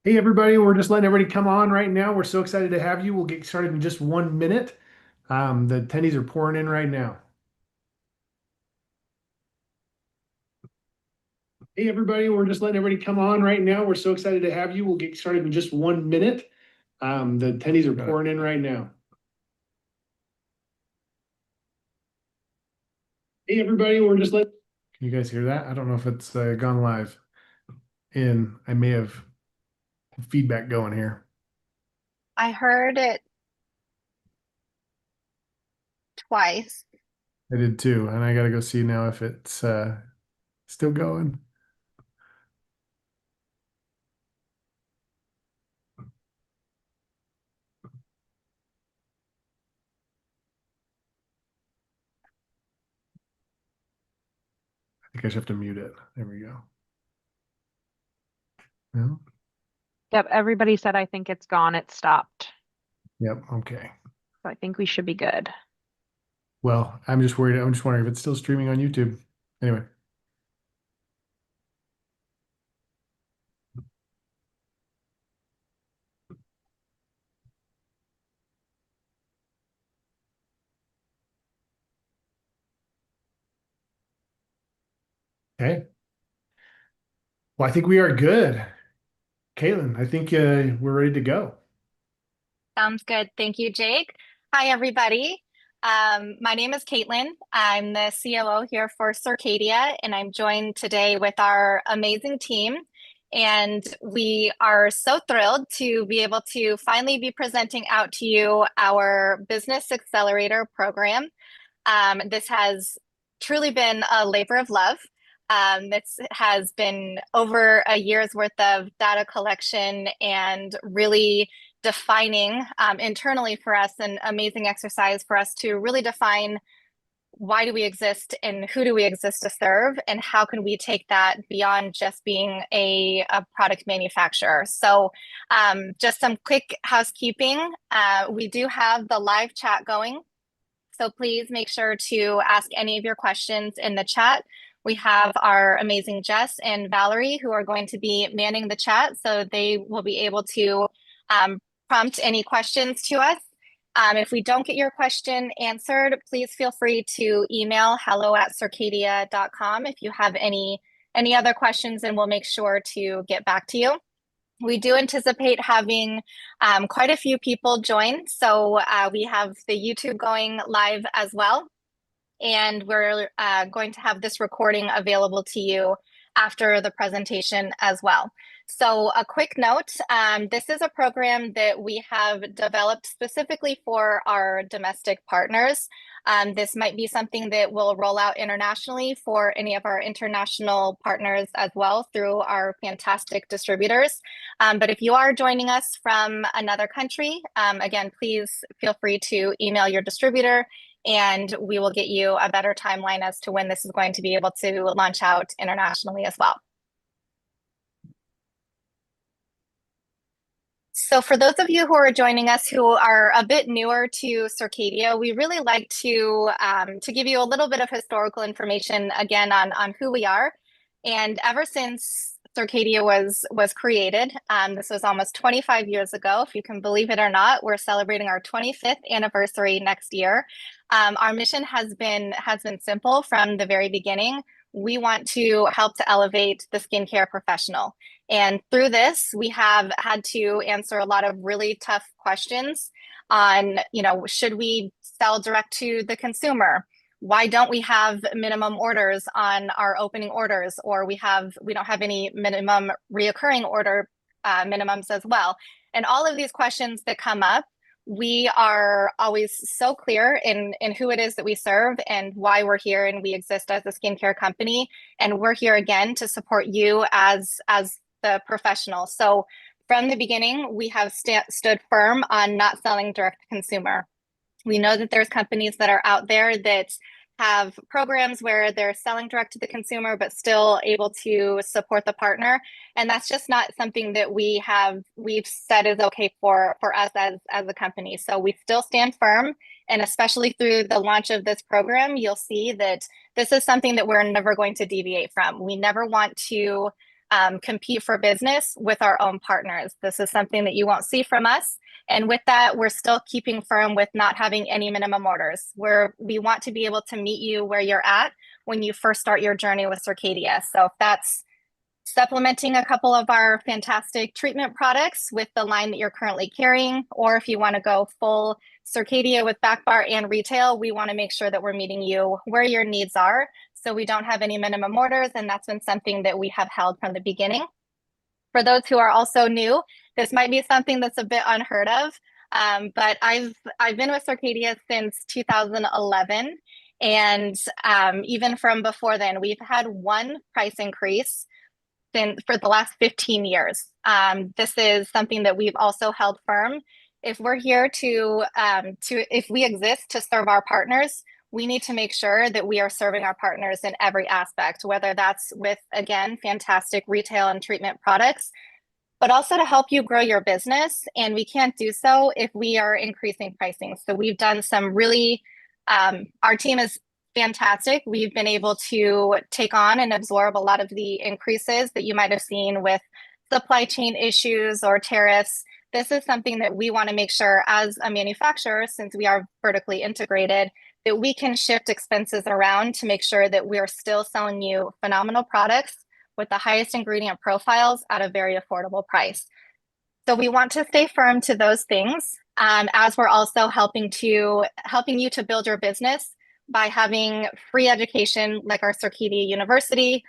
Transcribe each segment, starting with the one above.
Hey everybody, we're just letting everybody come on right now. We're so excited to have you. We'll get started in just 1 minute. The attendees are pouring in right now. Hey everybody, we're just letting everybody come on right now. We're so excited to have you. We'll get started in just 1 minute. The attendees are pouring in right now. Hey everybody, we're just letting. Can you guys hear that? I don't know if it's gone live. And I may have feedback going here. I heard it twice. I did too, and I gotta go see now if it's still going. I think I just have to mute it. There we go. No? Yep, everybody said I think it's gone. It stopped. Yep, okay. So I think we should be good. Well, I'm just worried. I'm just wondering if it's still streaming on YouTube. Anyway, okay. Well, I think we are good. Caitlin, I think we're ready to go. Sounds good. Thank you, Jake. Hi, everybody. My name is Caitlin. I'm the COO here for Circadia, and I'm joined today with our amazing team. And we are so thrilled to be able to finally be presenting out to you our Business Accelerator program. This has truly been a labor of love. This has been over a year's worth of data collection and really defining internally for us an amazing exercise for us to really define why do we exist and who do we exist to serve and how can we take that beyond just being a product manufacturer. So just some quick housekeeping. We do have the live chat going, so please make sure to ask any of your questions in the chat. We have our amazing Jess and Valerie who are going to be manning the chat, so they will be able to prompt any questions to us. If we don't get your question answered, please feel free to email hello@circadia.com if you have any other questions, and we'll make sure to get back to you. We do anticipate having quite a few people join. So we have the YouTube going live as well. And we're going to have this recording available to you after the presentation as well. So a quick note, this is a program that we have developed specifically for our domestic partners. This might be something that will roll out internationally for any of our international partners as well through our fantastic distributors. But if you are joining us from another country, again, please feel free to email your distributor and we will get you a better timeline as to when this is going to be able to launch out internationally as well. So for those of you who are joining us who are a bit newer to Circadia, we really like to give you a little bit of historical information again on who we are. And ever since Circadia was created, this was almost 25 years ago, if you can believe it or not. We're celebrating our 25th anniversary next year. Our mission has been simple from the very beginning. We want to help to elevate the skincare professional. And through this, we have had to answer a lot of really tough questions on, should we sell direct to the consumer? Why don't we have minimum orders on our opening orders, or we don't have any minimum reoccurring order minimums as well? And all of these questions that come up, we are always so clear in who it is that we serve and why we're here and we exist as a skincare company. And we're here again to support you as the professional. So from the beginning, we have stood firm on not selling direct to consumer. We know that there's companies that are out there that have programs where they're selling direct to the consumer, but still able to support the partner. And that's just not something that we've said is okay for us as a company. So we still stand firm. And especially through the launch of this program, you'll see that this is something that we're never going to deviate from. We never want to compete for business with our own partners. This is something that you won't see from us. And with that, we're still keeping firm with not having any minimum orders, where we want to be able to meet you where you're at when you first start your journey with Circadia. So if that's supplementing a couple of our fantastic treatment products with the line that you're currently carrying, or if you want to go full Circadia with back bar and retail, we want to make sure that we're meeting you where your needs are. So we don't have any minimum orders, and that's been something that we have held from the beginning. For those who are also new, this might be something that's a bit unheard of, but I've been with Circadia since 2011, and even from before then, we've had one price increase for the last 15 years. This is something that we've also held firm. If we're here if we exist to serve our partners, we need to make sure that we are serving our partners in every aspect, whether that's with, again, fantastic retail and treatment products, but also to help you grow your business. And we can't do so if we are increasing pricing. So we've done some really, our team is fantastic. We've been able to take on and absorb a lot of the increases that you might have seen with supply chain issues or tariffs. This is something that we want to make sure as a manufacturer, since we are vertically integrated, that we can shift expenses around to make sure that we're still selling you phenomenal products with the highest ingredient profiles at a very affordable price. So we want to stay firm to those things, as we're also helping you to build your business by having free education like our Circadia University,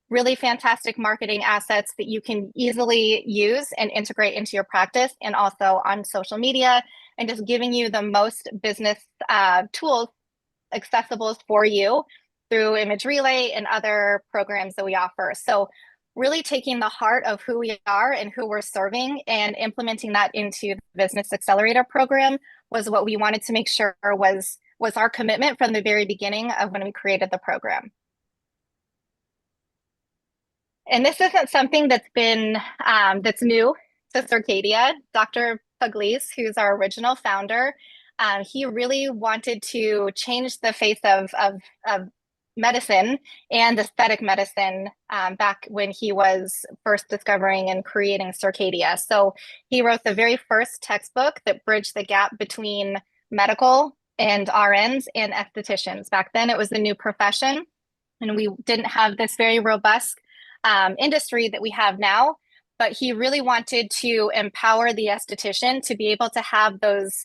really fantastic marketing assets that you can easily use and integrate into your practice, and also on social media, and just giving you the most business tools accessible for you through Image Relay and other programs that we offer. So really taking the heart of who we are and who we're serving and implementing that into the Business Accelerator program was what we wanted to make sure was our commitment from the very beginning of when we created the program. And this isn't something that's been that's new to Circadia. Dr. Pugliese, who's our original founder, he really wanted to change the face of medicine and aesthetic medicine back when he was first discovering and creating Circadia. So he wrote the very first textbook that bridged the gap between medical and RNs and estheticians. Back then, it was a new profession, and we didn't have this very robust industry that we have now. But he really wanted to empower the esthetician to be able to have those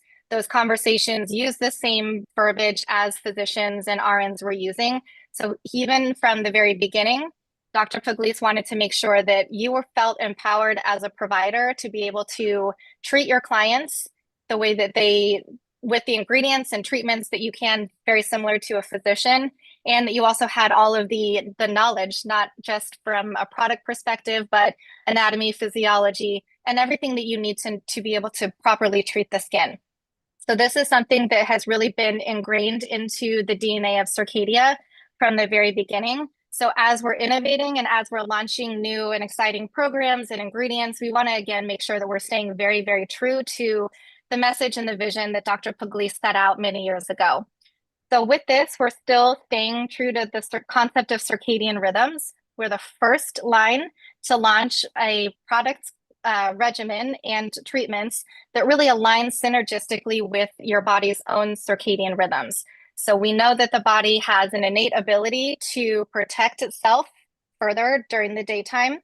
conversations, use the same verbiage as physicians and RNs were using. So even from the very beginning, Dr. Pugliese wanted to make sure that you were felt empowered as a provider to be able to treat your clients the way that with the ingredients and treatments that you can, very similar to a physician, and that you also had all of the knowledge, not just from a product perspective, but anatomy, physiology, and everything that you need to be able to properly treat the skin. So this is something that has really been ingrained into the DNA of Circadia from the very beginning. So as we're innovating and as we're launching new and exciting programs and ingredients, we want to, again, make sure that we're staying very, very true to the message and the vision that Dr. Pugliese set out many years ago. So with this, we're still staying true to the concept of circadian rhythms. We're the first line to launch a product regimen and treatments that really align synergistically with your body's own circadian rhythms. So we know that the body has an innate ability to protect itself further during the daytime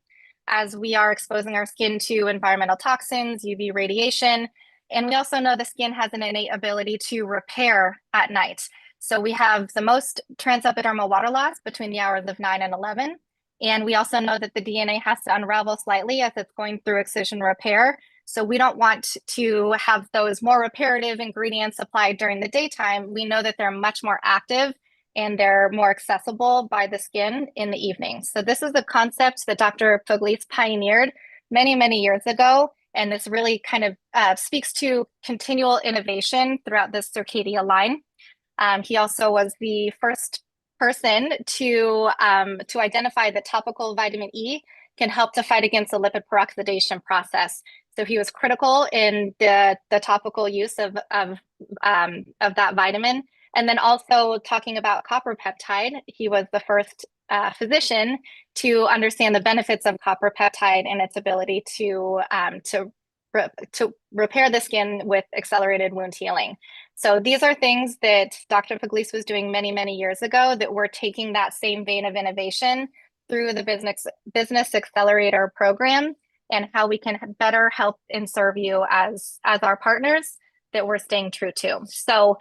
as we are exposing our skin to environmental toxins, UV radiation. And we also know the skin has an innate ability to repair at night. So we have the most transepidermal water loss between the hours of 9 and 11. And we also know that the DNA has to unravel slightly as it's going through excision repair. So we don't want to have those more reparative ingredients applied during the daytime. We know that they're much more active and they're more accessible by the skin in the evening. So this is a concept that Dr. Pugliese pioneered many, many years ago. And this really kind of speaks to continual innovation throughout this Circadia line. He also was the first person to identify that topical vitamin E can help to fight against the lipid peroxidation process. So he was critical in the topical use of that vitamin. And then also talking about copper peptide, he was the first physician to understand the benefits of copper peptide and its ability to repair the skin with accelerated wound healing. So these are things that Dr. Pugliese was doing many, many years ago that we're taking that same vein of innovation through the Business Accelerator program, and how we can better help and serve you as our partners that we're staying true to. So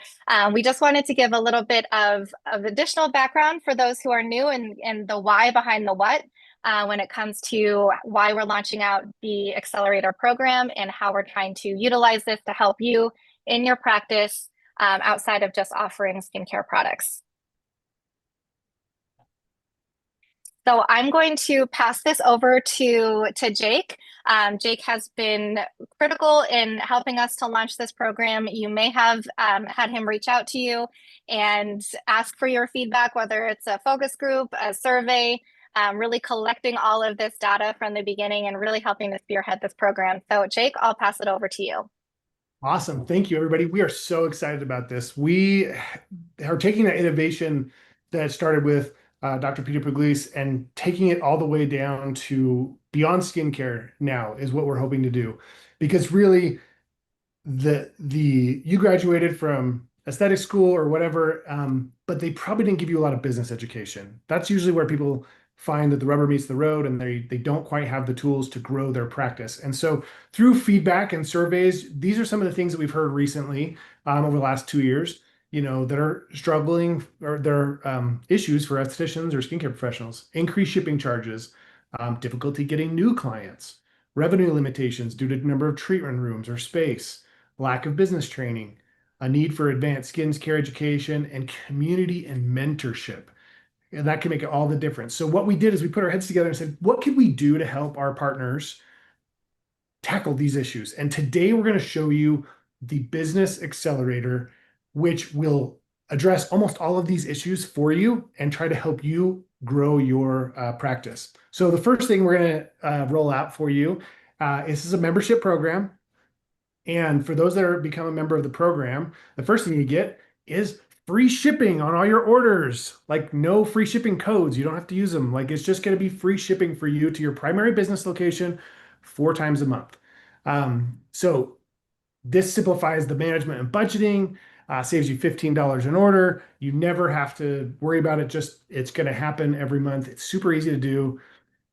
we just wanted to give a little bit of additional background for those who are new, and the why behind the what when it comes to why we're launching out the Accelerator program and how we're trying to utilize this to help you in your practice outside of just offering skincare products. So I'm going to pass this over to Jake. Jake has been critical in helping us to launch this program. You may have had him reach out to you and ask for your feedback, whether it's a focus group, a survey, really collecting all of this data from the beginning and really helping to spearhead this program. So Jake, I'll pass it over to you. Awesome. Thank you, everybody. We are so excited about this. We are taking that innovation that started with Dr. Peter Pugliese and taking it all the way down to beyond skincare now is what we're hoping to do. Because really, you graduated from aesthetic school or whatever, but they probably didn't give you a lot of business education. That's usually where people find that the rubber meets the road, and they don't quite have the tools to grow their practice. And so through feedback and surveys, these are some of the things that we've heard recently over the last 2 years, that are struggling, or there are issues for estheticians or skincare professionals: increased shipping charges, difficulty getting new clients, revenue limitations due to number of treatment rooms or space, lack of business training, a need for advanced skincare education, and community and mentorship. And that can make all the difference. So what we did is we put our heads together and said, what can we do to help our partners tackle these issues? And today we're going to show you the Business Accelerator, which will address almost all of these issues for you and try to help you grow your practice. So the first thing we're going to roll out for you is this is a membership program. And for those that are become a member of the program, the first thing you get is free shipping on all your orders. Like, no free shipping codes. You don't have to use them. Like, it's just going to be free shipping for you to your primary business location 4 times a month. So this simplifies the management and budgeting, saves you $15 an order. You never have to worry about it. It's going to happen every month. It's super easy to do.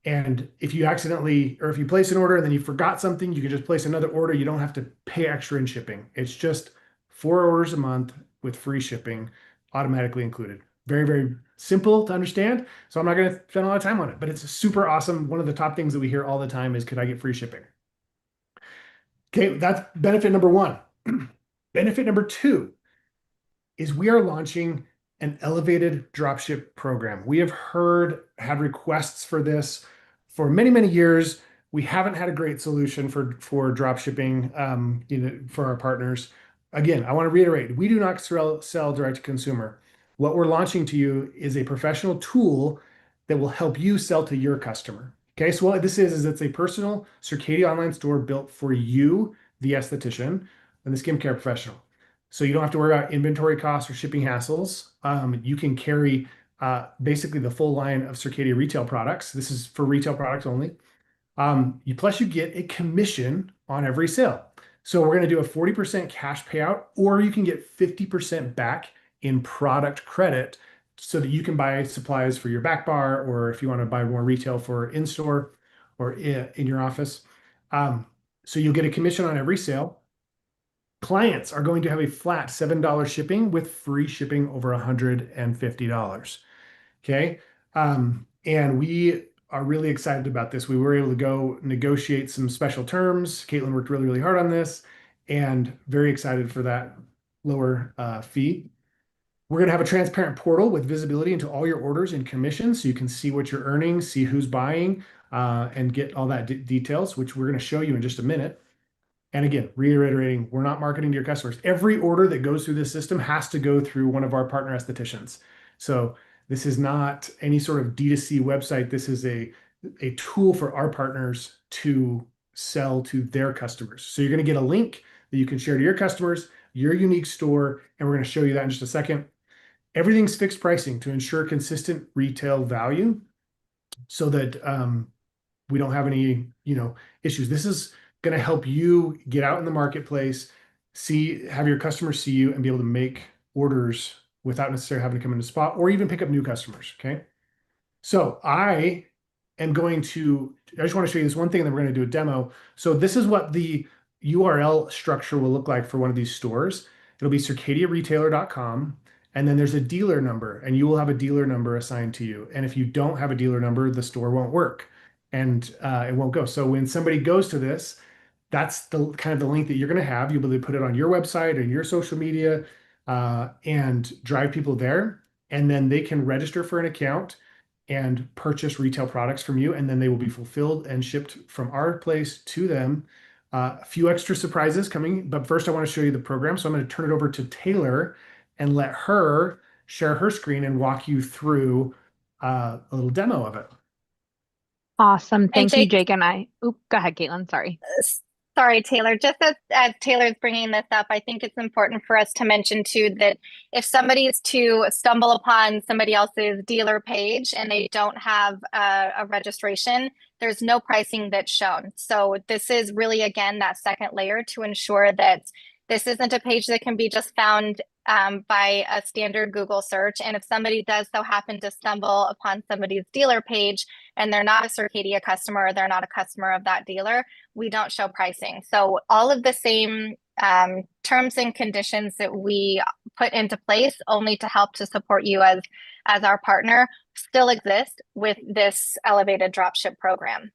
And if you accidentally, or if you place an order and then you forgot something, you can just place another order. You don't have to pay extra in shipping. It's just 4 orders a month with free shipping automatically included. Very, very simple to understand. So I'm not going to spend a lot of time on it, but it's super awesome. One of the top things that we hear all the time is, could I get free shipping? Okay, that's benefit number 1. Benefit number 2 is we are launching an elevated dropship program. We have had requests for this for many, many years. We haven't had a great solution for drop shipping, for our partners. Again, I want to reiterate, we do not sell direct to consumer. What we're launching to you is a professional tool that will help you sell to your customer. Okay, so what this is it's a personal Circadia online store built for you, the esthetician, and the skincare professional. So you don't have to worry about inventory costs or shipping hassles. You can carry basically the full line of Circadia retail products. This is for retail products only. Plus you get a commission on every sale. So we're going to do a 40% cash payout, or you can get 50% back in product credit so that you can buy supplies for your back bar, or if you want to buy more retail for in-store or in your office. So you'll get a commission on every sale. Clients are going to have a flat $7 shipping with free shipping over $150. Okay. And we are really excited about this. We were able to go negotiate some special terms. Caitlin worked really, really hard on this, and very excited for that lower fee. We're going to have a transparent portal with visibility into all your orders and commissions, so you can see what you're earning, see who's buying, and get all that details, which we're going to show you in just a minute. And again, reiterating, we're not marketing to your customers. Every order that goes through this system has to go through one of our partner estheticians. So this is not any sort of D2C website. This is a tool for our partners to sell to their customers. So you're going to get a link that you can share to your customers, your unique store, and we're going to show you that in just a second. everything's fixed pricing to ensure consistent retail value so that we don't have any, issues. This is going to help you get out in the marketplace, have your customers see you and be able to make orders without necessarily having to come into spot or even pick up new customers. Okay. So I just want to show you this one thing, and then we're going to do a demo. So this is what the URL structure will look like for one of these stores. It'll be circadiaretailer.com. And then there's a dealer number, and you will have a dealer number assigned to you. And if you don't have a dealer number, the store won't work and it won't go. So when somebody goes to this, that's the kind of the link that you're going to have. You'll be able to put it on your website and your social media and drive people there. And then they can register for an account and purchase retail products from you. And then they will be fulfilled and shipped from our place to them. A few extra surprises coming. But first, I want to show you the program. So I'm going to turn it over to Taylor and let her share her screen and walk you through a little demo of it. Awesome. And Thank you, Jake, Jake. And go ahead, Caitlin. Sorry. sorry, Taylor, just as Taylor's bringing this up, I think it's important for us to mention too that if somebody is to stumble upon somebody else's dealer page and they don't have a registration, there's no pricing that's shown. So this is really, again, that second layer to ensure that this isn't a page that can be just found by a standard Google search. And if somebody does so happen to stumble upon somebody's dealer page and they're not a Circadia customer or they're not a customer of that dealer, we don't show pricing. So all of the same terms and conditions that we put into place only to help to support you as our partner still exist with this elevated dropship program.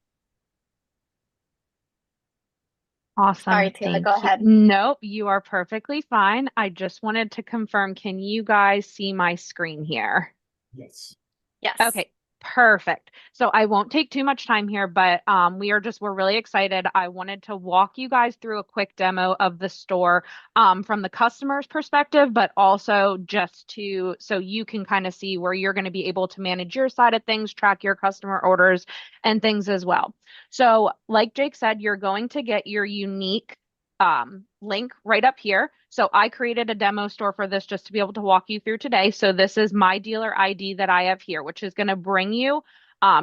Awesome. Sorry, Taylor, Thank go you. ahead. Nope, you are perfectly fine. I just wanted to confirm, can you guys see my screen here? Yes. Yes. Okay, perfect. So I won't take too much time here, but we're really excited. I wanted to walk you guys through a quick demo of the store from the customer's perspective, but also so you can kind of see where you're going to be able to manage your side of things, track your customer orders and things as well. So like Jake said, you're going to get your unique link right up here. So I created a demo store for this just to be able to walk you through today. So this is my dealer ID that I have here, which is going to bring you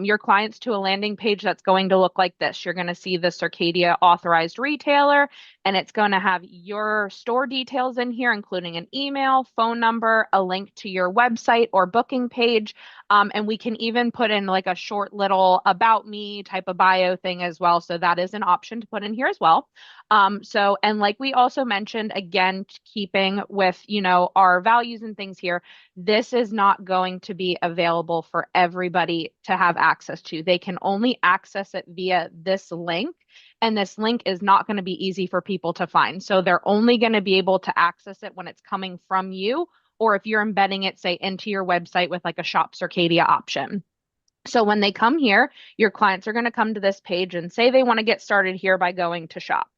your clients to a landing page that's going to look like this. You're going to see the Circadia authorized retailer, and it's going to have your store details in here, including an email, phone number, a link to your website or booking page. And we can even put in like a short little about me type of bio thing as well. So that is an option to put in here as well. And like we also mentioned, again, keeping with, our values and things here, this is not going to be available for everybody to have access to. They can only access it via this link, and this link is not going to be easy for people to find. So they're only going to be able to access it when it's coming from you, or if you're embedding it, say, into your website with like a Shop Circadia option. So when they come here, your clients are going to come to this page and say they want to get started here by going to shop.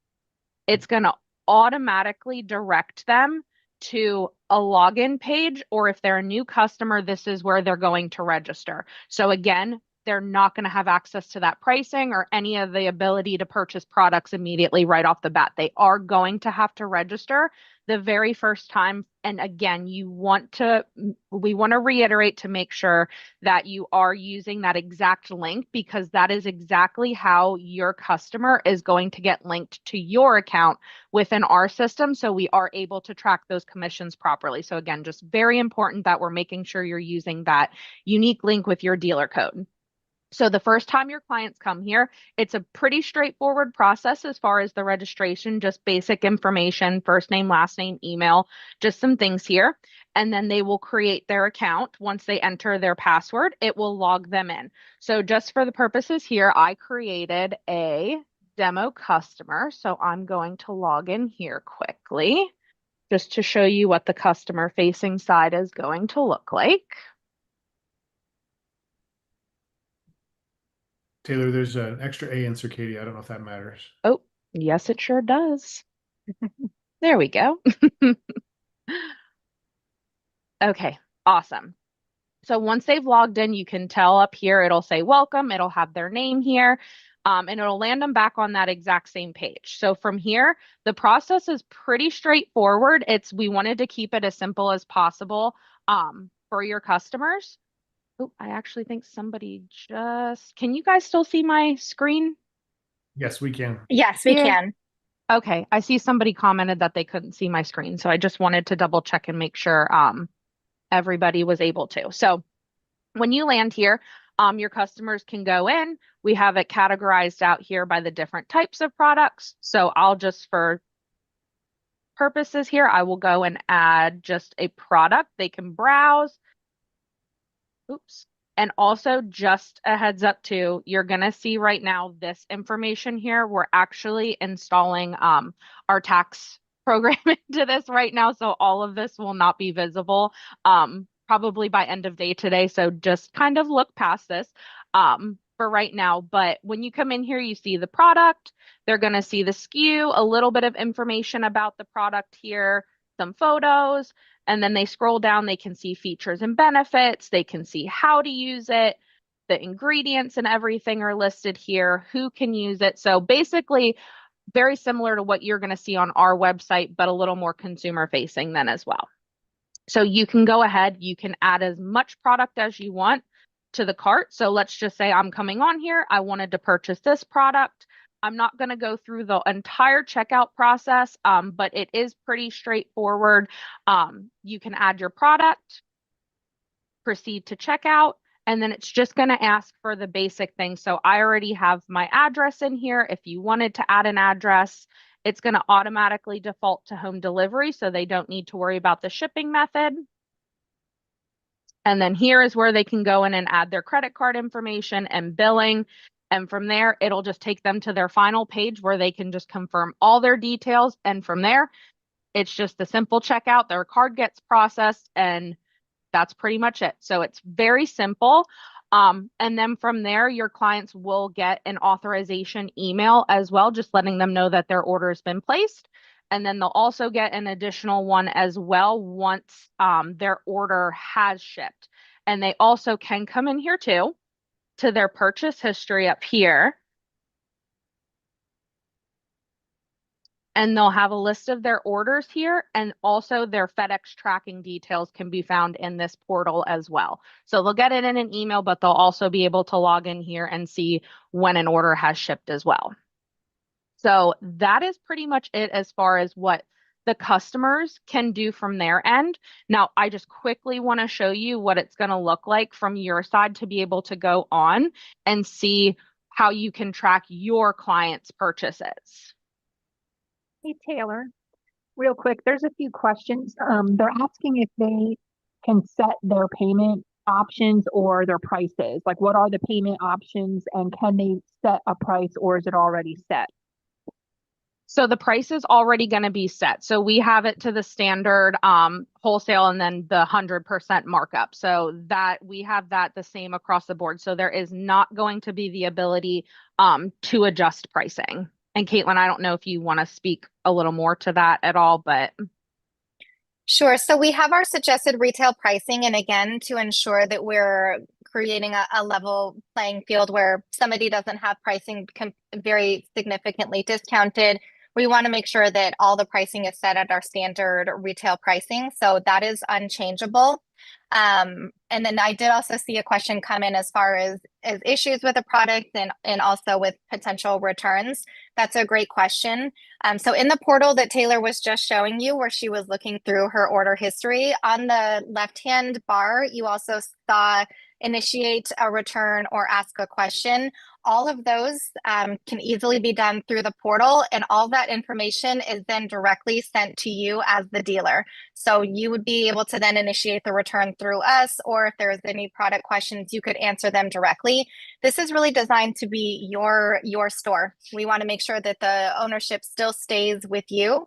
It's going to automatically direct them to a login page, or if they're a new customer, this is where they're going to register. So again, they're not going to have access to that pricing or any of the ability to purchase products immediately right off the bat. They are going to have to register the very first time. And again, we want to reiterate to make sure that you are using that exact link, because that is exactly how your customer is going to get linked to your account within our system. So we are able to track those commissions properly. So again, just very important that we're making sure you're using that unique link with your dealer code. So the first time your clients come here, it's a pretty straightforward process as far as the registration, just basic information, first name, last name, email, just some things here. And then they will create their account. Once they enter their password, it will log them in. So just for the purposes here, I created a demo customer. So I'm going to log in here quickly just to show you what the customer facing side is going to look like. Taylor, there's an extra A in Circadia. I don't know if that matters. Oh, yes, it sure does. There we go. Okay, awesome. So once they've logged in, you can tell up here, it'll say welcome, it'll have their name here, and it'll land them back on that exact same page. So from here, the process is pretty straightforward. We wanted to keep it as simple as possible. for your customers. Oh, I actually think somebody can you guys still see my screen Yes, we can. Yes, we here? can. Okay, I see somebody commented that they couldn't see my screen, so I just wanted to double check and make sure everybody was able to. So when you land here, your customers can go in. We have it categorized out here by the different types of products. So I'll just, for purposes here, I will go and add just a product. They can browse. Oops. And also just a heads up too, you're gonna see right now this information here. We're actually installing our tax program into this right now. So all of this will not be visible probably by end of day today. So just kind of look past this for right now. But when you come in here, you see the product, they're gonna see the SKU, a little bit of information about the product here, some photos. And then they scroll down, they can see features and benefits, they can see how to use it, the ingredients and everything are listed here, who can use it. So basically, very similar to what you're going to see on our website, but a little more consumer facing then as well. So you can go ahead, you can add as much product as you want to the cart. So let's just say I'm coming on here, I wanted to purchase this product. I'm not going to go through the entire checkout process, but it is pretty straightforward. You can add your product, proceed to checkout, and then it's just going to ask for the basic things. So I already have my address in here. If you wanted to add an address, it's going to automatically default to home delivery, so they don't need to worry about the shipping method. And then here is where they can go in and add their credit card information and billing. And from there, it'll just take them to their final page where they can just confirm all their details. And from there, it's just a simple checkout. Their card gets processed and that's pretty much it. So it's very simple. And then from there, your clients will get an authorization email as well, just letting them know that their order has been placed. And then they'll also get an additional one as well once their order has shipped. And they also can come in here too to their purchase history up here. And they'll have a list of their orders here, and also their FedEx tracking details can be found in this portal as well. So they'll get it in an email, but they'll also be able to log in here and see when an order has shipped as well. So that is pretty much it as far as what the customers can do from their end. Now, I just quickly want to show you what it's going to look like from your side to be able to go on and see how you can track your clients' purchases. Hey, Taylor, real quick, there's a few questions. They're asking if they can set their payment options or their prices. Like, what are the payment options and can they set a price or is it already set? So the price is already going to be set. So we have it to the standard wholesale and then the 100% markup. So that we have that the same across the board. So there is not going to be the ability to adjust pricing. And Caitlin, I don't know if you want to speak a little more to that at all, but. Sure. So we have our suggested retail pricing. And again, to ensure that we're creating a level playing field where somebody doesn't have pricing very significantly discounted, we want to make sure that all the pricing is set at our standard retail pricing. So that is unchangeable. And then I did also see a question come in as far as issues with the product and also with potential returns. That's a great question. So in the portal that Taylor was just showing you, where she was looking through her order history, on the left-hand bar, you also saw initiate a return or ask a question. All of those can easily be done through the portal, and all that information is then directly sent to you as the dealer. So you would be able to then initiate the return through us, or if there's any product questions, you could answer them directly. This is really designed to be your store. We want to make sure that the ownership still stays with you.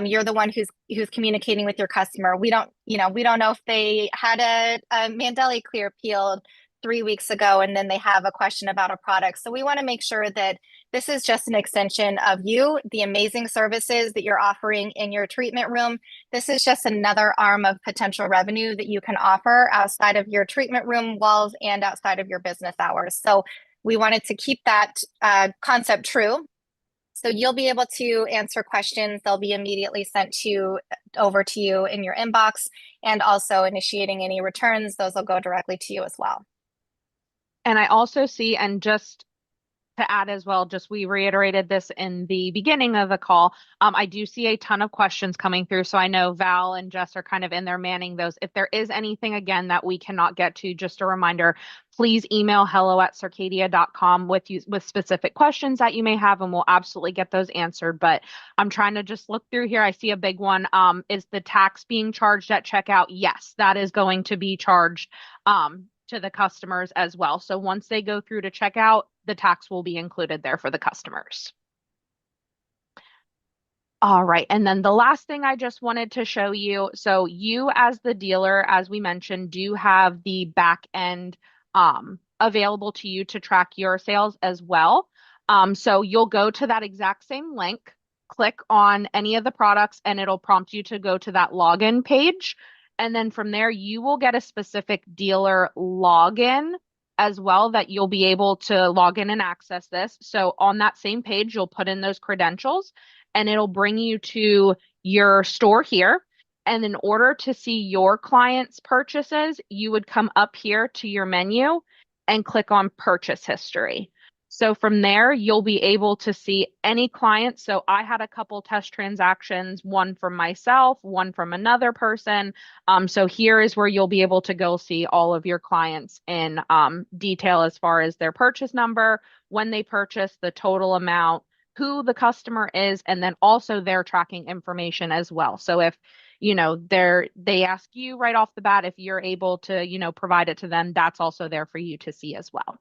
You're the one who's communicating with your customer. We don't know if they had a Mandela clear peeled 3 weeks ago and then they have a question about a product. So we want to make sure that this is just an extension of you, the amazing services that you're offering in your treatment room. This is just another arm of potential revenue that you can offer outside of your treatment room walls and outside of your business hours. So we wanted to keep that concept true. So you'll be able to answer questions. They'll be immediately sent over to you in your inbox, and also initiating any returns. Those will go directly to you as well. And I also see, and just to add as well, just we reiterated this in the beginning of the call. I do see a ton of questions coming through. So I know Val and Jess are kind of in there manning those. If there is anything, again, that we cannot get to, just a reminder, please email hello@circadia.com with specific questions that you may have, and we'll absolutely get those answered. But I'm trying to just look through here. I see a big one. Is the tax being charged at checkout? Yes, that is going to be charged to the customers as well. So once they go through to checkout, the tax will be included there for the customers. All right. And then the last thing I just wanted to show you. So you as the dealer, as we mentioned, do have the back end available to you to track your sales as well. So you'll go to that exact same link, click on any of the products, and it'll prompt you to go to that login page. And then from there, you will get a specific dealer login as well that you'll be able to log in and access this. So on that same page, you'll put in those credentials and it'll bring you to your store here. And in order to see your clients' purchases, you would come up here to your menu and click on purchase history. So from there, you'll be able to see any client. So I had a couple test transactions, one from myself, one from another person. So here is where you'll be able to go see all of your clients in detail as far as their purchase number, when they purchased, the total amount, who the customer is, and then also their tracking information as well. So if they ask you right off the bat if you're able to provide it to them, that's also there for you to see as well.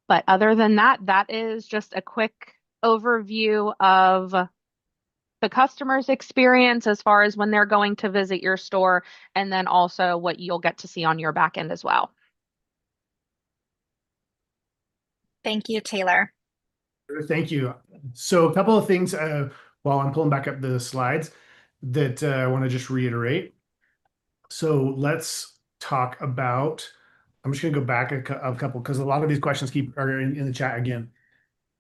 But other than that, that is just a quick overview of the customer's experience as far as when they're going to visit your store, and then also what you'll get to see on your back end as well. Thank you, Taylor. Thank you. So a couple of things while I'm pulling back up the slides that I want to just reiterate. So let's talk about, I'm just going to go back a couple because a lot of these questions are in the chat again.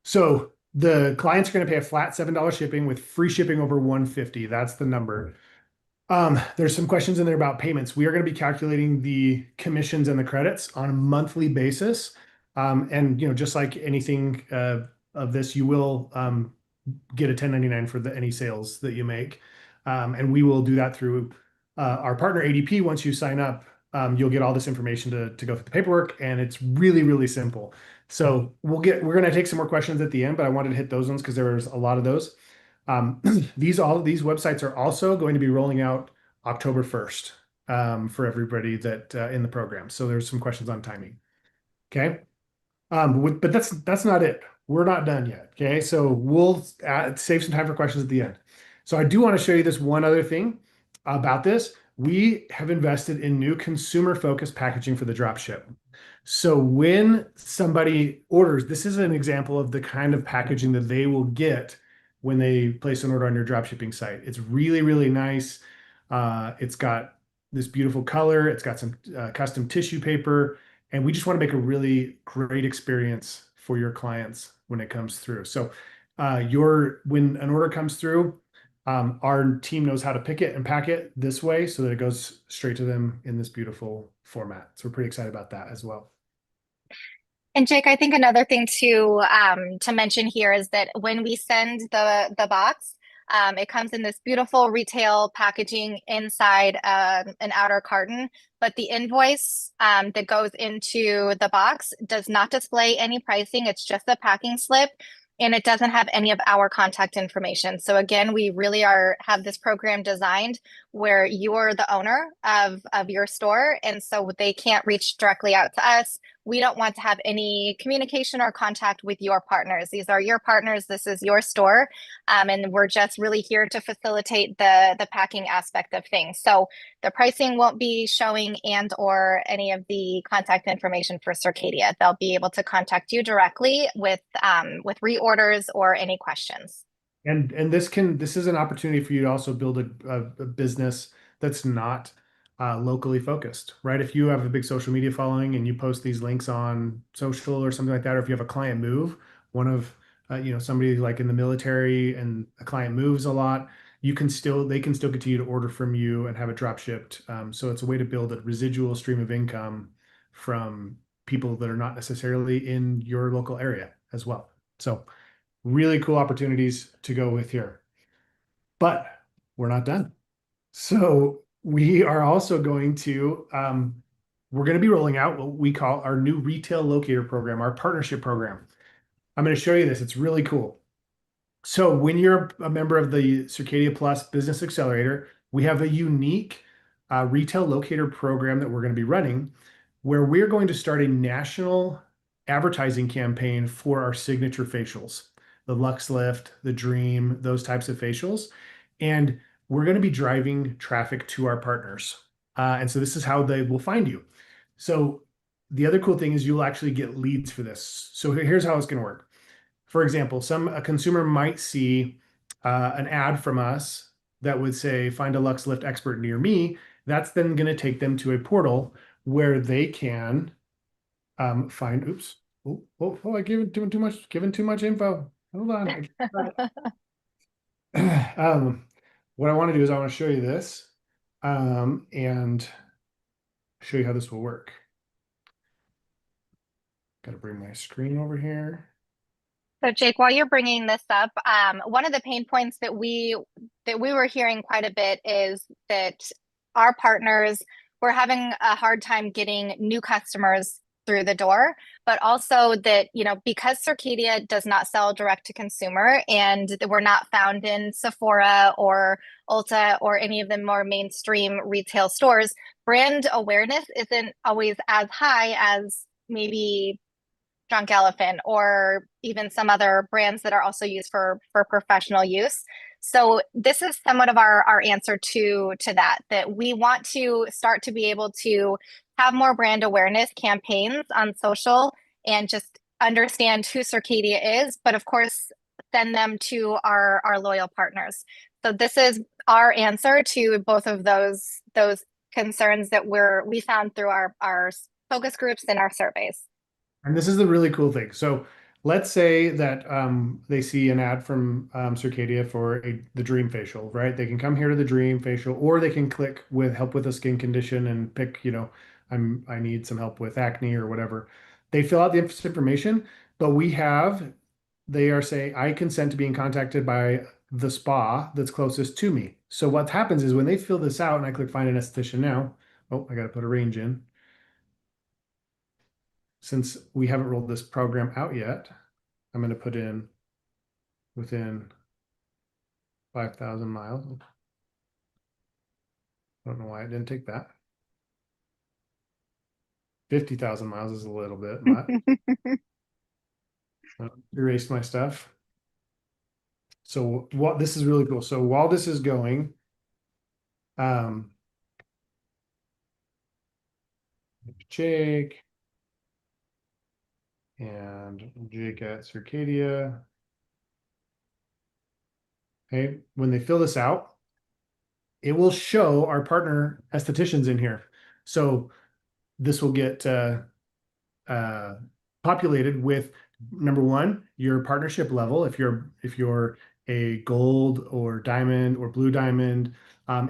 So the clients are going to pay a flat $7 shipping with free shipping over $150. That's the number. There's some questions in there about payments. We are going to be calculating the commissions and the credits on a monthly basis. And just like anything of this, you will get a 1099 for any sales that you make. And we will do that through our partner ADP. Once you sign up, you'll get all this information to go through the paperwork, and it's really, really simple. So we're going to take some more questions at the end, but I wanted to hit those ones because there was a lot of those. These websites are also going to be rolling out October 1st for everybody that in the program. So there's some questions on timing. Okay. But that's not it. We're not done yet. Okay. So we'll save some time for questions at the end. So I do want to show you this one other thing about this. We have invested in new consumer-focused packaging for the drop ship. So when somebody orders, this is an example of the kind of packaging that they will get when they place an order on your drop shipping site. It's really, really nice. It's got this beautiful color. It's got some custom tissue paper. And we just want to make a really great experience for your clients when it comes through. So when an order comes through, our team knows how to pick it and pack it this way so that it goes straight to them in this beautiful format. So we're pretty excited about that as well. And Jake, I think another thing to mention here is that when we send the box, it comes in this beautiful retail packaging inside an outer carton, but the invoice that goes into the box does not display any pricing. It's just a packing slip, and it doesn't have any of our contact information. So again, we really have this program designed where you're the owner of your store, and so they can't reach directly out to us. We don't want to have any communication or contact with your partners. These are your partners. This is your store. And we're just really here to facilitate the packing aspect of things. So the pricing won't be showing and/or any of the contact information for Circadia. They'll be able to contact you directly with reorders or any questions. And this is an opportunity for you to also build a business that's not locally focused, right? If you have a big social media following and you post these links on social or something like that, or if you have a client move, one of somebody like in the military and a client moves a lot, they can still continue to order from you and have it drop shipped. So it's a way to build a residual stream of income from people that are not necessarily in your local area as well. So really cool opportunities to go with here. But we're not done. So we are also we're going to be rolling out what we call our new retail locator program, our partnership program. I'm going to show you this. It's really cool. So when you're a member of the Circadia Plus Business Accelerator, we have a unique retail locator program that we're going to be running where we're going to start a national advertising campaign for our signature facials, the Lux Lift, the Dream, those types of facials. And we're going to be driving traffic to our partners. And so this is how they will find you. So the other cool thing is you'll actually get leads for this. So here's how it's going to work. For example, a consumer might see an ad from us that would say, find a Lux Lift expert near me. That's then going to take them to a portal where they can find, oops, I gave too much info. Hold on. What I want to do is I want to show you this and show you how this will work. Got to bring my screen over here. So Jake, while you're bringing this up, one of the pain points that we were hearing quite a bit is that our partners were having a hard time getting new customers through the door, but also that, because Circadia does not sell direct to consumer and we're not found in Sephora or Ulta or any of the more mainstream retail stores, brand awareness isn't always as high as maybe Drunk Elephant or even some other brands that are also used for professional use. So this is somewhat of our answer to that we want to start to be able to have more brand awareness campaigns on social and just understand who Circadia is, but of course send them to our loyal partners. So this is our answer to both of those concerns that we found through our focus groups and our surveys. And this is the really cool thing. So let's say that they see an ad from Circadia for the Dream Facial, right? They can come here to the Dream Facial, or they can click with help with a skin condition and pick, I need some help with acne or whatever. They fill out the information, but they are saying, I consent to being contacted by the spa that's closest to me. So what happens is when they fill this out and I click find an esthetician now, oh, I got to put a range in. Since we haven't rolled this program out yet, I'm going to put in within 5,000 miles. I don't know why I didn't take that. 50,000 miles is a little bit much. Erased my stuff. So this is really cool. So while this is going, Jake and Jake at Circadia. Okay, when they fill this out, it will show our partner estheticians in here. So this will get populated with number one, your partnership level. If you're a gold or diamond or blue diamond,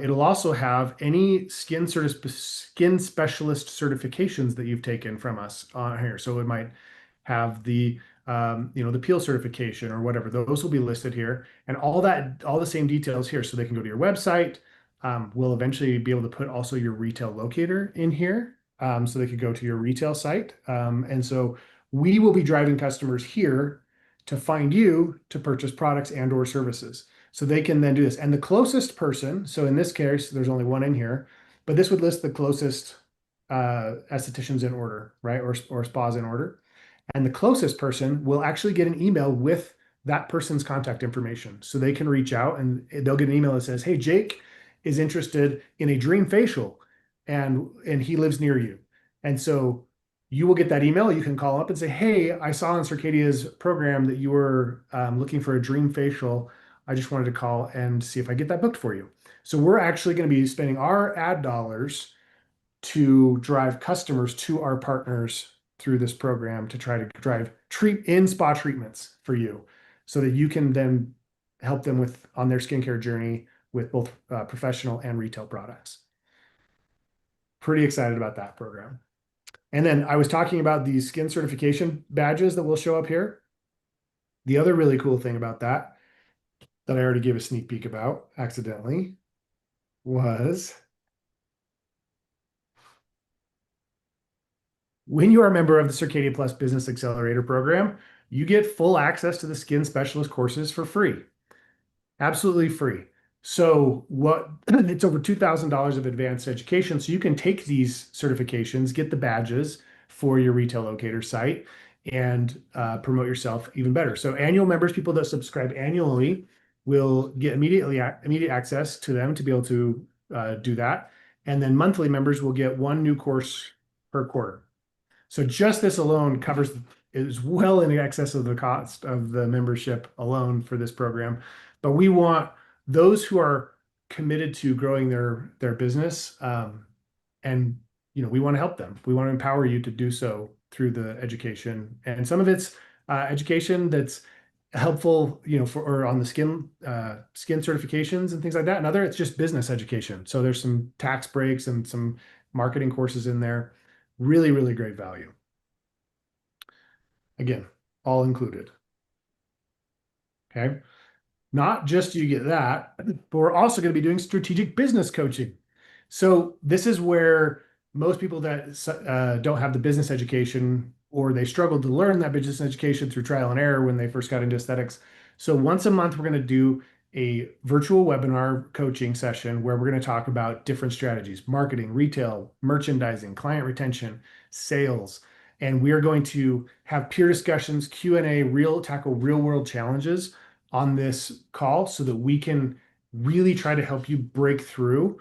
it'll also have any skin specialist certifications that you've taken from us on here. So it might have the the peel certification or whatever. Those will be listed here, and all the same details here, so they can go to your website. We'll eventually be able to put also your retail locator in here, so they could go to your retail site. And so we will be driving customers here to find you to purchase products and or services. So they can then do this. And the closest person, so in this case, there's only one in here, but this would list the closest estheticians in order, right? Or spas in order. And the closest person will actually get an email with that person's contact information. So they can reach out and they'll get an email that says, hey, Jake is interested in a Dream Facial and he lives near you. And so you will get that email. You can call up and say, hey, I saw on Circadia's program that you were looking for a Dream Facial. I just wanted to call and see if I get that booked for you. So we're actually going to be spending our ad dollars to drive customers to our partners through this program to try to drive spa treatments for you so that you can then help them on their skincare journey with both professional and retail products. Pretty excited about that program. And then I was talking about these skin certification badges that will show up here. The other really cool thing about that I already gave a sneak peek about accidentally was when you are a member of the Circadia Plus Business Accelerator program, you get full access to the skin specialist courses for free. Absolutely free. So it's over $2,000 of advanced education. So you can take these certifications, get the badges for your retail locator site, and promote yourself even better. So annual members, people that subscribe annually, will get immediate access to them to be able to do that. And then monthly members will get one new course per quarter. So just this alone is well in excess of the cost of the membership alone for this program. But we want those who are committed to growing their business, and we want to help them. We want to empower you to do so through the education, and some of it's education that's helpful, or on the skin certifications and things like that. And other, it's just business education. So there's some tax breaks and some marketing courses in there. Really, really great value. Again, all included. Okay. Not just do you get that, but we're also going to be doing strategic business coaching. So this is where most people that don't have the business education, or they struggled to learn that business education through trial and error when they first got into aesthetics. So once a month, we're going to do a virtual webinar coaching session where we're going to talk about different strategies: marketing, retail, merchandising, client retention, sales. And we are going to have peer discussions, Q&A, tackle real world challenges on this call so that we can really try to help you break through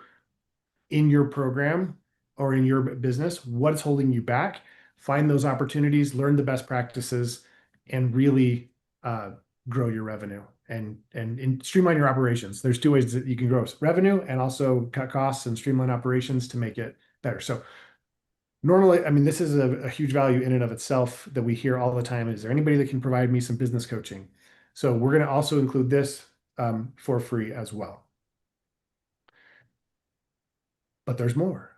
in your program or in your business, what's holding you back, find those opportunities, learn the best practices, and really grow your revenue and streamline your operations. There's two ways that you can grow revenue and also cut costs and streamline operations to make it better. So normally, I mean, this is a huge value in and of itself that we hear all the time. Is there anybody that can provide me some business coaching? So we're going to also include this for free as well. But there's more.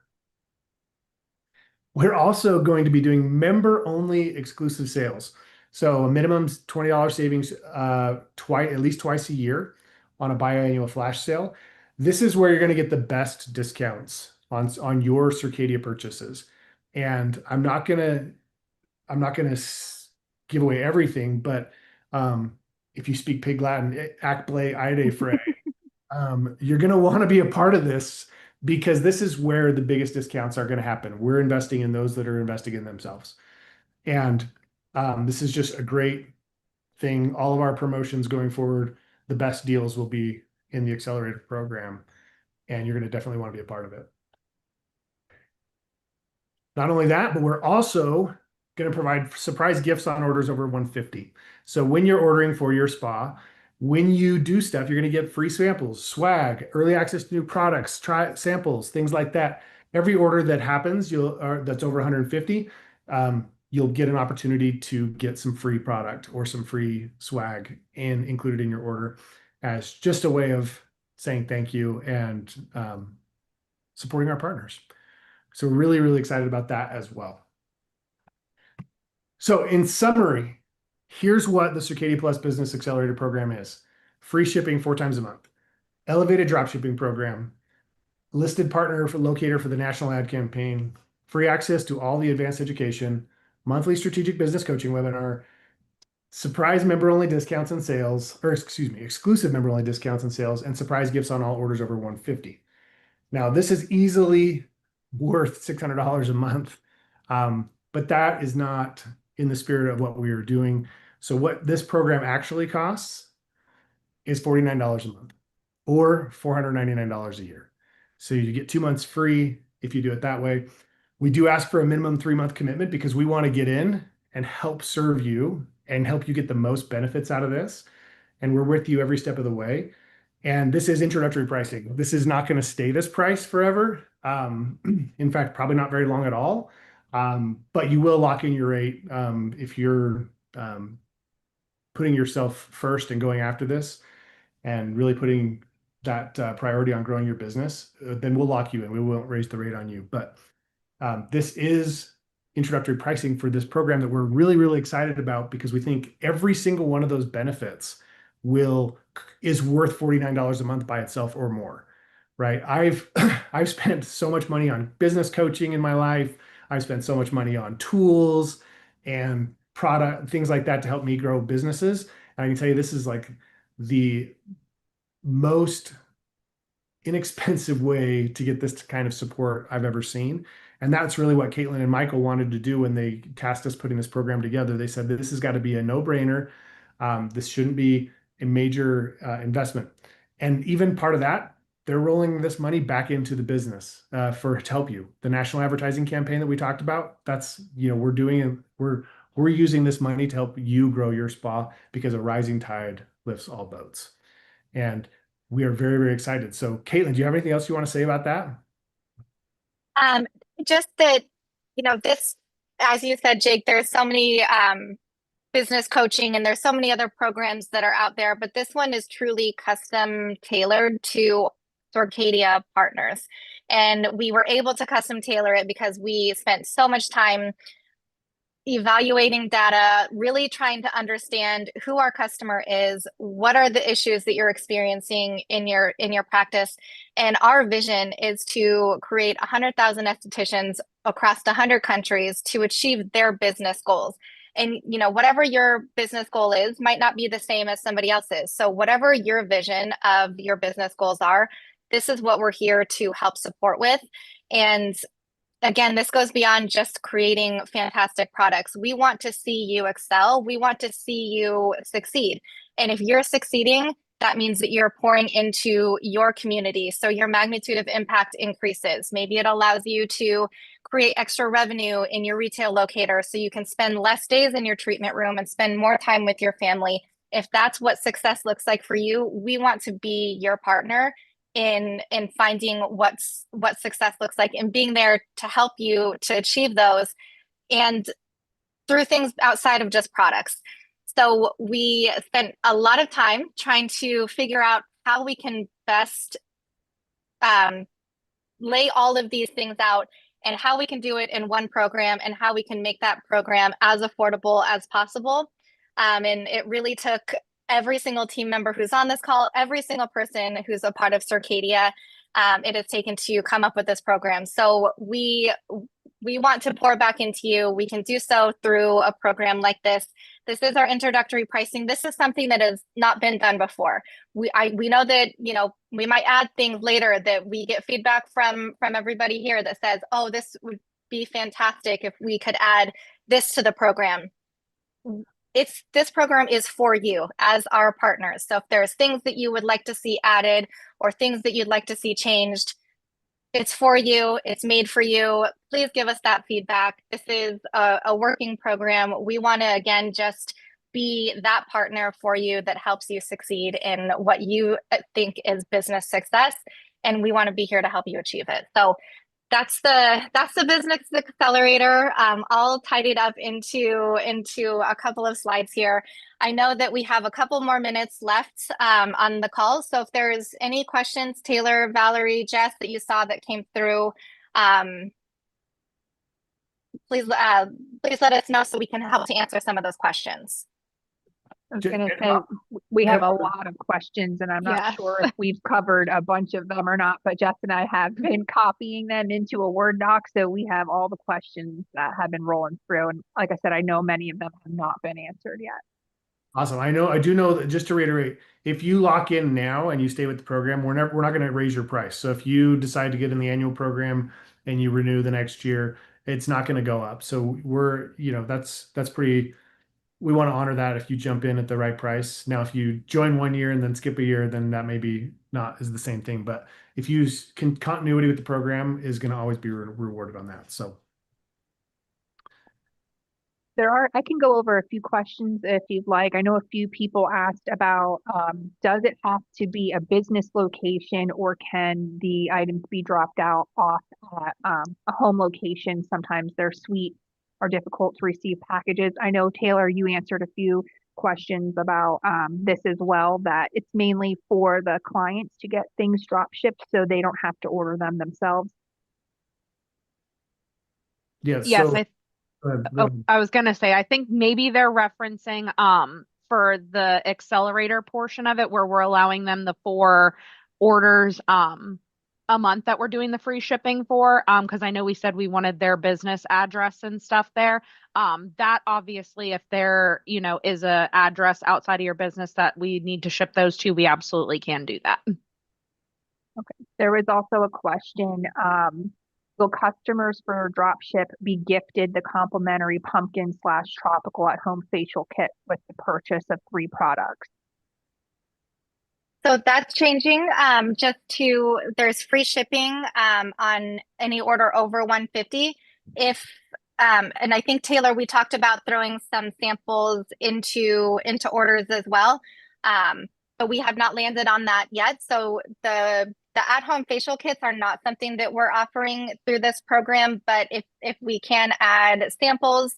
We're also going to be doing member-only exclusive sales. So a minimum $20 savings at least twice a year on a biannual flash sale. This is where you're going to get the best discounts on your Circadia purchases. And I'm not gonna give away everything, but if you speak Pig Latin, ac ble ide frey, you're gonna want to be a part of this, because this is where the biggest discounts are going to happen. We're investing in those that are investing in themselves. And this is just a great thing. All of our promotions going forward, the best deals will be in the Accelerator program, and you're going to definitely want to be a part of it. Not only that, but we're also going to provide surprise gifts on orders over 150. So when you're ordering for your spa, when you do stuff, you're going to get free samples, swag, early access to new products, try samples, things like that. Every order that happens, that's over 150, you'll get an opportunity to get some free product or some free swag and included in your order as just a way of saying thank you and supporting our partners. So we're really, really excited about that as well. So in summary, here's what the Circadia Plus Business Accelerator program is. Free shipping 4 times a month, elevated dropshipping program, listed partner for locator for the national ad campaign, free access to all the advanced education, monthly strategic business coaching webinar, surprise member-only discounts and sales, exclusive member-only discounts and sales, and surprise gifts on all orders over 150. Now, this is easily worth $600 a month, but that is not in the spirit of what we are doing. So what this program actually costs is $49 a month or $499 a year. So you get 2 months free if you do it that way. We do ask for a minimum 3-month commitment because we want to get in and help serve you and help you get the most benefits out of this. And we're with you every step of the way. And this is introductory pricing. This is not going to stay this price forever. In fact, probably not very long at all. But you will lock in your rate if you're um, putting yourself first and going after this and really putting that priority on growing your business, then we'll lock you in. We won't raise the rate on you. But this is introductory pricing for this program that we're really, really excited about because we think every single one of those benefits is worth $49 a month by itself or more, right? I've spent so much money on business coaching in my life. I've spent so much money on tools and product things like that to help me grow businesses. And I can tell you this is like the most inexpensive way to get this kind of support I've ever seen. And that's really what Caitlin and Michael wanted to do when they tasked us putting this program together. They said this has got to be a no-brainer. This shouldn't be a major investment. And even part of that, they're rolling this money back into the business to help you. The national advertising campaign that we talked about, that's, we're using this money to help you grow your spa because a rising tide lifts all boats. And we are very, very excited. So, Caitlin, do you have anything else you want to say about that? Um, just that, this, as you said, Jake, there's so many business coaching and there's so many other programs that are out there, but this one is truly custom tailored to Circadia partners. And we were able to custom tailor it because we spent so much time evaluating data, really trying to understand who our customer is, what are the issues that you're experiencing in your practice. And our vision is to create 100,000 estheticians across 100 countries to achieve their business goals. And whatever your business goal is might not be the same as somebody else's. So whatever your vision of your business goals are, this is what we're here to help support with. And again, this goes beyond just creating fantastic products. We want to see you excel. We want to see you succeed. And if you're succeeding, that means that you're pouring into your community. So your magnitude of impact increases. Maybe it allows you to create extra revenue in your retail locator so you can spend less days in your treatment room and spend more time with your family. If that's what success looks like for you, we want to be your partner in finding what success looks like and being there to help you to achieve those and through things outside of just products. So we spent a lot of time trying to figure out how we can best lay all of these things out and how we can do it in one program and how we can make that program as affordable as possible. And it really took every single team member who's on this call, every single person who's a part of Circadia, it has taken to come up with this program. So we want to pour back into you. We can do so through a program like this. This is our introductory pricing. This is something that has not been done before. We know that we might add things later that we get feedback from everybody here that says, oh, this would be fantastic if we could add this to the program. This program is for you as our partners. So if there's things that you would like to see added or things that you'd like to see changed, it's for you. It's made for you. Please give us that feedback. This is a working program. We want to, again, just be that partner for you that helps you succeed in what you think is business success. And we want to be here to help you achieve it. So that's the business accelerator, all tidied up into a couple of slides here. I know that we have a couple more minutes left on the call. So if there's any questions, Taylor, Valerie, Jess, that you saw that came through, please let us know so we can help to answer some of those questions. I was going to say, we have a lot of questions and I'm not sure if we've covered a bunch of them or not, but Jess and I have been copying them into a Word doc. So we have all the questions that have been rolling through. And like I said, I know many of them have not been answered yet. Awesome. I do know that, just to reiterate, if you lock in now and you stay with the program, we're not going to raise your price. So if you decide to get in the annual program and you renew the next year, it's not going to go up. So that's pretty, we want to honor that if you jump in at the right price. Now, if you join 1 year and then skip a year, then that maybe not is the same thing. But if you can, continuity with the program is going to always be rewarded on that. So I can go over a few questions if you'd like. I know a few people asked about, does it have to be a business location or can the items be dropped out off at a home location? Sometimes they're sweet or difficult to receive packages. I know, Taylor, you answered a few questions about this as well, that it's mainly for the clients to get things drop shipped so they don't have to order them themselves. Yeah, Yes, so go oh, ahead. I was gonna say, I think maybe they're referencing for the accelerator portion of it where we're allowing them the 4 orders a month that we're doing the free shipping for. Because I know we said we wanted their business address and stuff there. That obviously if there, is a address outside of your business that we need to ship those to, we absolutely can do that. Okay. There was also a question, will customers for dropship be gifted the complimentary pumpkin slash tropical at home facial kit with the purchase of 3 products? So that's changing just to there's free shipping on any order over 150. If and I think Taylor, we talked about throwing some samples into orders as well. But we have not landed on that yet. So the at-home facial kits are not something that we're offering through this program, but if we can add samples,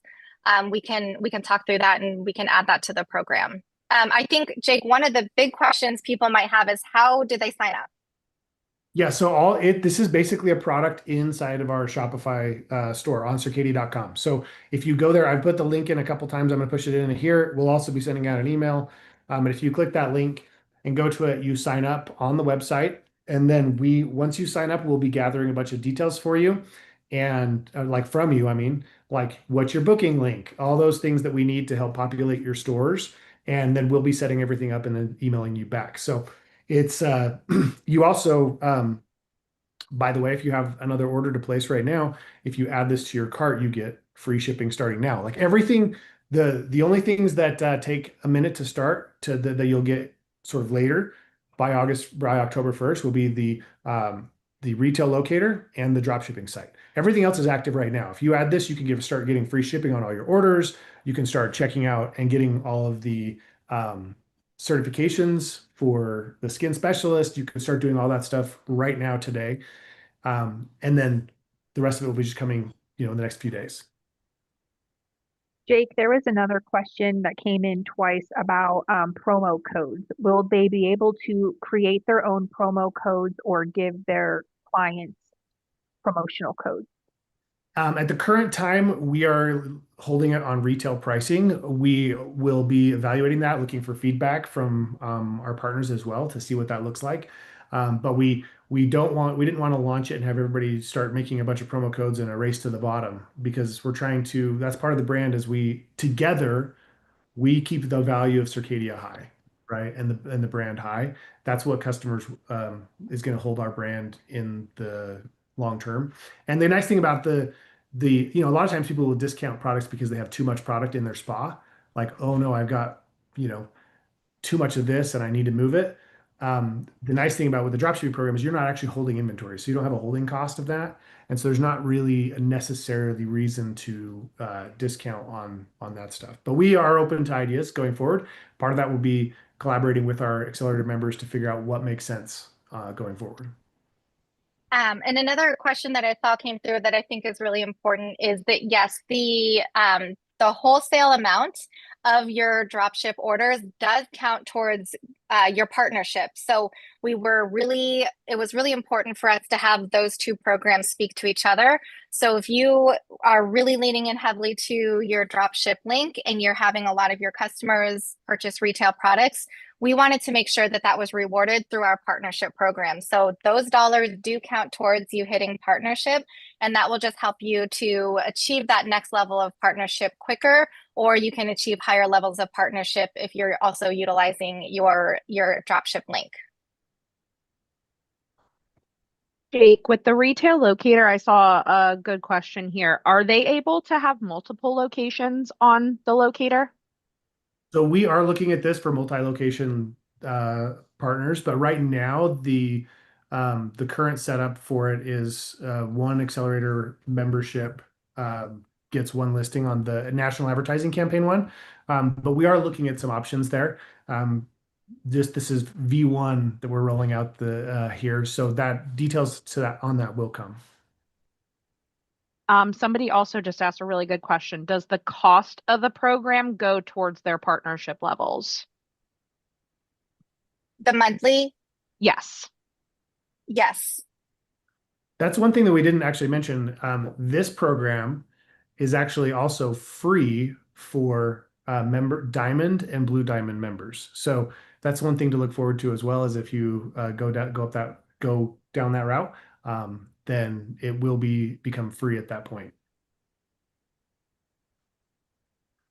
we can talk through that and we can add that to the program. I think, Jake, one of the big questions people might have is how do they sign up? Yeah, so this is basically a product inside of our Shopify store on Circadia.com. So if you go there, I've put the link in a couple times. I'm going to push it in here. We'll also be sending out an email. And if you click that link and go to it, you sign up on the website. And then once you sign up, we'll be gathering a bunch of details for you and like from you, I mean, like what's your booking link, all those things that we need to help populate your stores. And then we'll be setting everything up and then emailing you back. So it's you also by the way, if you have another order to place right now, if you add this to your cart, you get free shipping starting now. Like everything, the only things that take a minute to start to that you'll get sort of later by October 1st will be the retail locator and the drop shipping site. Everything else is active right now. If you add this, you can start getting free shipping on all your orders. You can start checking out and getting all of the certifications for the skin specialist. You can start doing all that stuff right now today. And then the rest of it will be just coming, in the next few days. Jake, there was another question that came in twice about promo codes. Will they be able to create their own promo codes or give their clients promotional codes? At the current time, we are holding it on retail pricing. We will be evaluating that, looking for feedback from our partners as well to see what that looks like. But we didn't want to launch it and have everybody start making a bunch of promo codes in a race to the bottom because that's part of the brand is we keep the value of Circadia high, right? And the brand high. That's what customers is going to hold our brand in the long term. And the nice thing about a lot of times people will discount products because they have too much product in their spa. Like, oh no, I've got, too much of this and I need to move it. The nice thing about with the dropshipping program is you're not actually holding inventory, so you don't have a holding cost of that, and so there's not really a necessarily reason to discount on that stuff. But we are open to ideas going forward. Part of that will be collaborating with our accelerator members to figure out what makes sense going forward. And another question that I saw came through that I think is really important is that yes, the wholesale amount of your dropship orders does count towards your partnership. So it was really important for us to have those two programs speak to each other. So if you are really leaning in heavily to your dropship link and you're having a lot of your customers purchase retail products, we wanted to make sure that that was rewarded through our partnership program. So those dollars do count towards you hitting partnership, and that will just help you to achieve that next level of partnership quicker, or you can achieve higher levels of partnership if you're also utilizing your dropship link. Jake, with the retail locator, I saw a good question here. Are they able to have multiple locations on the locator? So we are looking at this for multi-location partners, but right now the current setup for it is one accelerator membership gets one listing on the national advertising campaign one. But we are looking at some options there. This is V1 that we're rolling out here, so that details to that on that will come. Somebody also just asked a really good question. Does the cost of the program go towards their partnership levels? The monthly, Yes. yes. That's one thing that we didn't actually mention. This program is actually also free for member Diamond and Blue Diamond members. So that's one thing to look forward to, as well as if you go down that route, then it will become free at that point.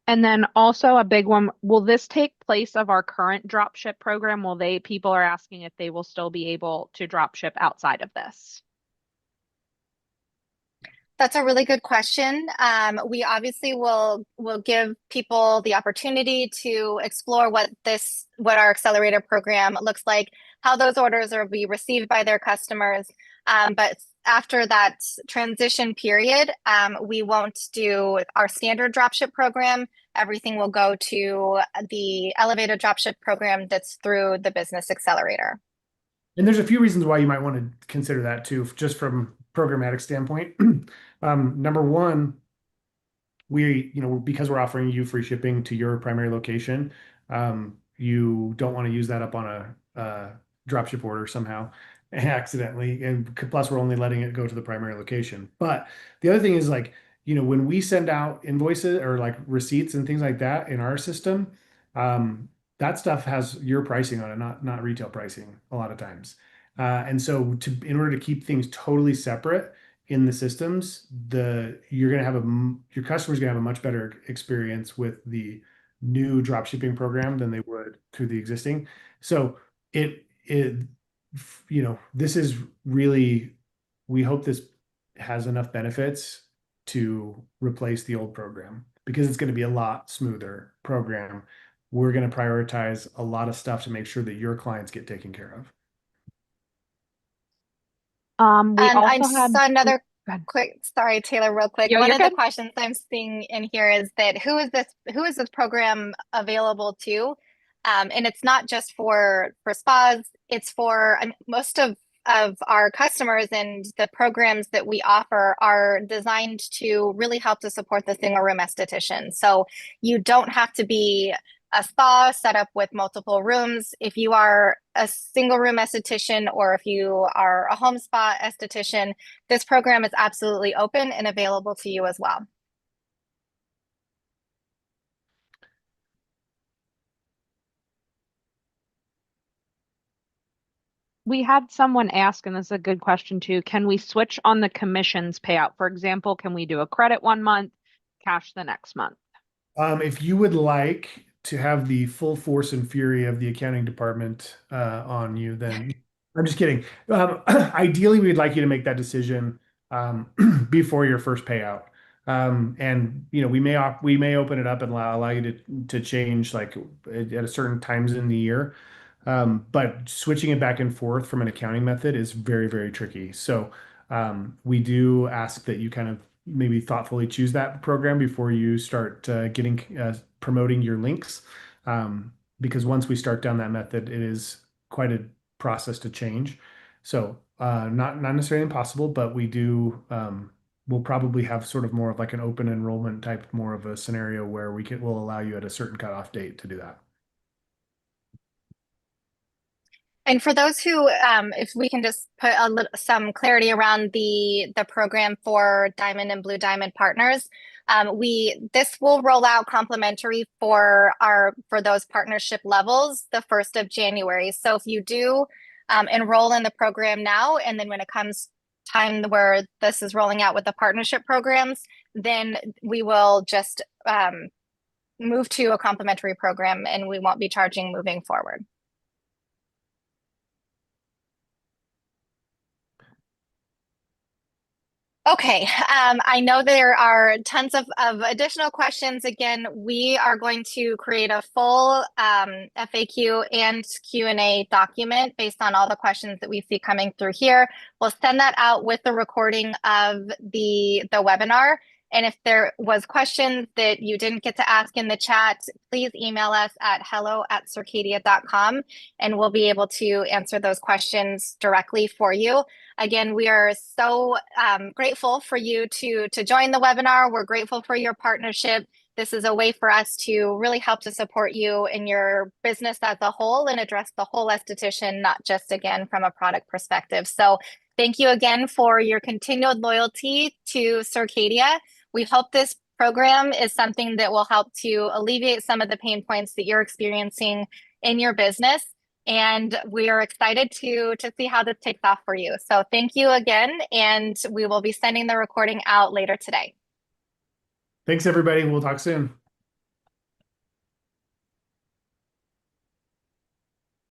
And then also a big one, will this take place of our current dropship program? People are asking if they will still be able to dropship outside of this. That's a really good question. We obviously will give people the opportunity to explore what our accelerator program looks like, how those orders are be received by their customers. But after that transition period, we won't do our standard dropship program. Everything will go to the elevated dropship program that's through the business accelerator. And there's a few reasons why you might want to consider that too, just from programmatic standpoint. Number one, because we're offering you free shipping to your primary location, you don't want to use that up on a dropship order somehow accidentally. And plus, we're only letting it go to the primary location. But the other thing is, like, when we send out invoices or like receipts and things like that in our system, that stuff has your pricing on it, not retail pricing a lot of times. And so in order to keep things totally separate in the systems, your customer's gonna have a much better experience with the new drop shipping program than they would through the existing. So this is really, we hope this has enough benefits to replace the old program, because it's going to be a lot smoother program. We're going to prioritize a lot of stuff to make sure that your clients get taken care of. I saw another sorry, Taylor, real quick. One of the questions I'm seeing in here is that who is this program available to? And it's not just for spas, it's for most of our customers, and the programs that we offer are designed to really help to support the single room esthetician. So you don't have to be a spa set up with multiple rooms. If you are a single room esthetician, or if you are a home spa esthetician, this program is absolutely open and available to you as well. We had someone ask, and this is a good question too, can we switch on the commissions payout? For example, can we do a credit 1 month, cash the next month? If you would like to have the full force and fury of the accounting department on you, then I'm just kidding. Ideally, we'd like you to make that decision before your first payout. And we may open it up and allow you to change like at a certain times in the year. But switching it back and forth from an accounting method is very, very tricky. So we do ask that you kind of maybe thoughtfully choose that program before you start promoting your links. Because once we start down that method, it is quite a process to change. So not necessarily impossible, but we'll probably have sort of more of like an open enrollment type, more of a scenario where we'll allow you at a certain cutoff date to do that. And for those who, if we can just put some clarity around the program for Diamond and Blue Diamond partners, this will roll out complimentary for those partnership levels the 1st of January. So if you do enroll in the program now, and then when it comes time where this is rolling out with the partnership programs, then we will just move to a complimentary program, and we won't be charging moving forward. Okay, I know there are tons of additional questions. Again, we are going to create a full FAQ and Q&A document based on all the questions that we see coming through here. We'll send that out with the recording of the webinar, And if there was questions that you didn't get to ask in the chat, please email us at hello@circadia.com and we'll be able to answer those questions directly for you. Again, we are so grateful for you to join the webinar. We're grateful for your partnership. This is a way for us to really help to support you in your business as a whole and address the whole esthetician, not just, again, from a product perspective. So thank you again for your continued loyalty to Circadia. We hope this program is something that will help to alleviate some of the pain points that you're experiencing in your business. And we are excited to see how this takes off for you. So thank you again, and we will be sending the recording out later today. Thanks, everybody. We'll talk soon.